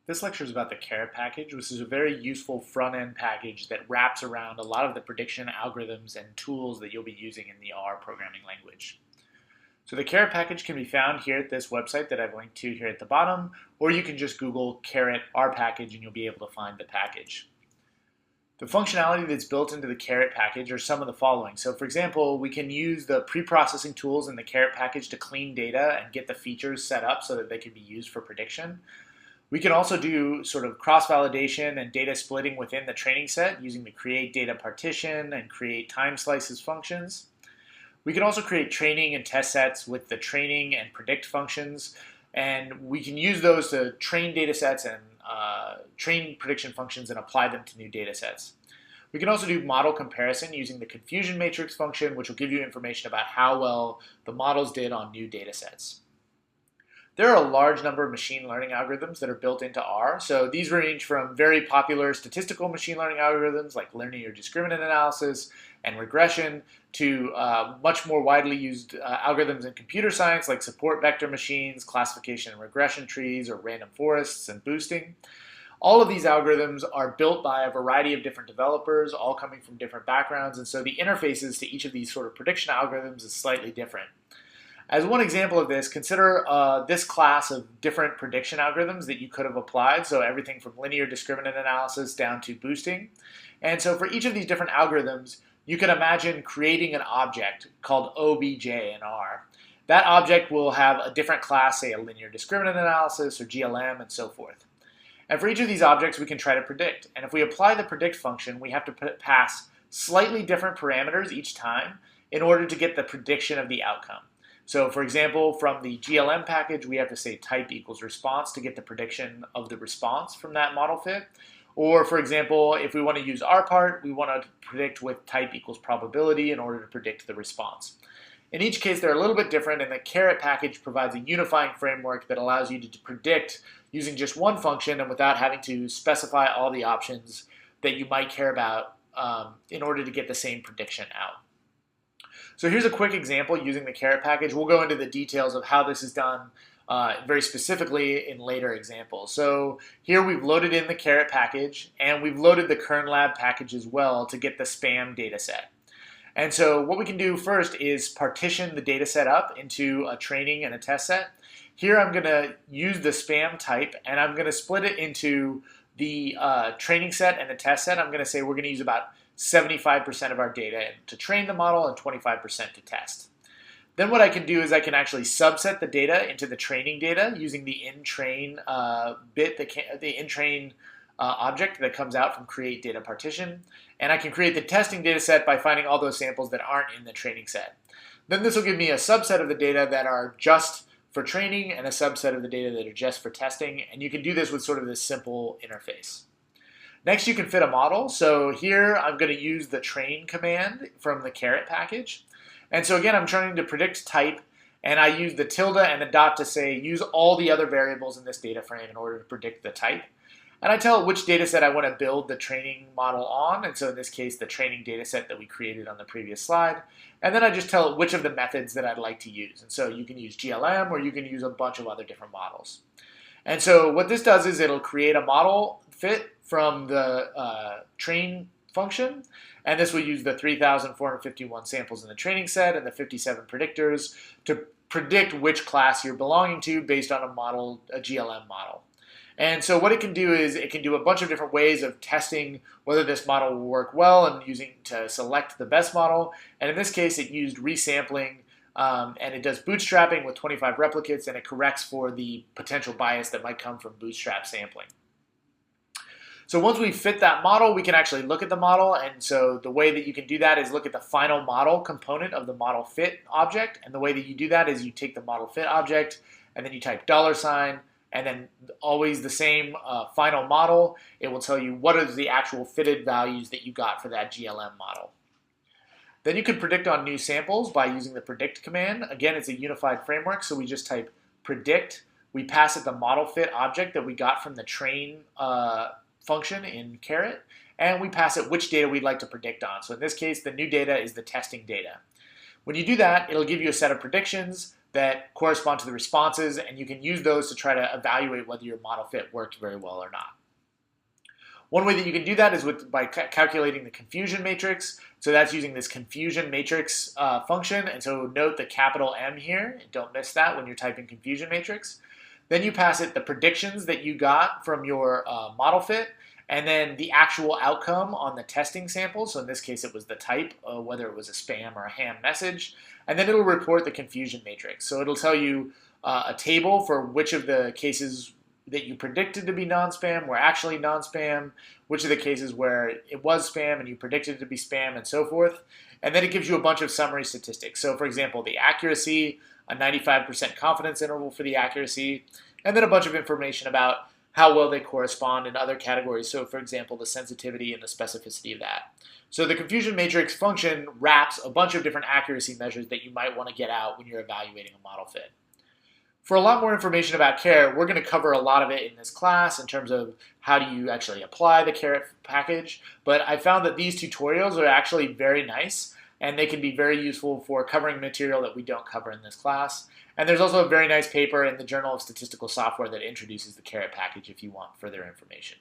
This lecture is about the Caret package, which is a very useful front-end package that wraps around a lot of the prediction algorithms and tools that you'll be using in the R programming language. So the Caret package can be found here at this website that I've linked to here at the bottom, or you can just Google Caret R package and you'll be able to find the package. The functionality that's built into the Caret package are some of the following. So for example, we can use the pre-processing tools in the Caret package to clean data and get the features set up so that they can be used for prediction. We can also do sort of cross-validation and data splitting within the training set using the create data partition and create time slices functions. We can also create training and test sets with the training and predict functions, and we can use those to train data sets and train prediction functions and apply them to new data sets. We can also do model comparison using the confusion matrix function, which will give you information about how well the models did on new data sets. There are a large number of machine learning algorithms that are built into R. So these range from very popular statistical machine learning algorithms like linear discriminant analysis and regression to much more widely used algorithms in computer science like support vector machines, classification and regression trees, or random forests and boosting. All of these algorithms are built by a variety of different developers, all coming from different backgrounds, and so the interfaces to each of these sort of prediction algorithms is slightly different. As one example of this, consider this class of different prediction algorithms that you could have applied, so everything from linear discriminant analysis down to boosting. And so for each of these different algorithms, you can imagine creating an object called OBJ in R. That object will have a different class, say a linear discriminant analysis or GLM and so forth. And for each of these objects, we can try to predict. And if we apply the predict function, we have to pass slightly different parameters each time in order to get the prediction of the outcome. So for example, from the GLM package, we have to say type equals response to get the prediction of the response from that model fit. Or for example, if we want to use rpart, we want to predict with type equals probability in order to predict the response. In each case, they're a little bit different, and the Caret package provides a unifying framework that allows you to predict using just one function and without having to specify all the options that you might care about in order to get the same prediction out. So here's a quick example using the Caret package. We'll go into the details of how this is done very specifically in later examples. So here we've loaded in the Caret package, and we've loaded the kernlab package as well to get the spam data set. And so what we can do first is partition the data set up into a training and a test set. Here I'm going to use the spam type, and I'm going to split it into the training set and the test set. I'm going to say we're going to use about 75% of our data to train the model and 25% to test. Then what I can do is I can actually subset the data into the training data using the intrain the intrain object that comes out from create data partition. And I can create the testing data set by finding all those samples that aren't in the training set. Then this will give me a subset of the data that are just for training and a subset of the data that are just for testing. And you can do this with sort of this simple interface. Next, you can fit a model. So here I'm going to use the train command from the Caret package. And so again, I'm trying to predict type, and I use the tilde and the dot to say use all the other variables in this data frame in order to predict the type. And I tell it which data set I want to build the training model on. And so in this case, the training data set that we created on the previous slide. And then I just tell it which of the methods that I'd like to use. And so you can use GLM, or you can use a bunch of other different models. And so what this does is it'll create a model fit from the train function, and this will use the 3,451 samples in the training set and the 57 predictors to predict which class you're belonging to based on a GLM model. And so what it can do is it can do a bunch of different ways of testing whether this model will work well and using to select the best model. And in this case, it used resampling, and it does bootstrapping with 25 replicates, and it corrects for the potential bias that might come from bootstrap sampling. So once we fit that model, we can actually look at the model. And so the way that you can do that is look at the final model component of the model fit object. And the way that you do that is you take the model fit object, and then you type $, and then always the same final model. It will tell you what are the actual fitted values that you got for that GLM model. Then you can predict on new samples by using the predict command. Again, it's a unified framework, so we just type predict. We pass it the model fit object that we got from the train function in Caret, and we pass it which data we'd like to predict on. So in this case, the new data is the testing data. When you do that, it'll give you a set of predictions that correspond to the responses, and you can use those to try to evaluate whether your model fit worked very well or not. One way that you can do that is by calculating the confusion matrix. So that's using this confusion matrix function. And so note the capital M here. Don't miss that when you're typing confusion matrix. Then you pass it the predictions that you got from your model fit, and then the actual outcome on the testing sample. So in this case, it was the type, whether it was a spam or a ham message. And then it'll report the confusion matrix. So it'll tell you a table for which of the cases that you predicted to be non-spam were actually non-spam, which are the cases where it was spam and you predicted it to be spam, and so forth. And then it gives you a bunch of summary statistics. So for example, the accuracy, a 95% confidence interval for the accuracy, and then a bunch of information about how well they correspond in other categories. So for example, the sensitivity and the specificity of that. So the confusion matrix function wraps a bunch of different accuracy measures that you might want to get out when you're evaluating a model fit. For a lot more information about Caret, we're going to cover a lot of it in this class in terms of how do you actually apply the Caret package. But I found that these tutorials are actually very nice, and they can be very useful for covering material that we don't cover in this class. And there's also a very nice paper in the Journal of Statistical Software that introduces the Caret package if you want further information.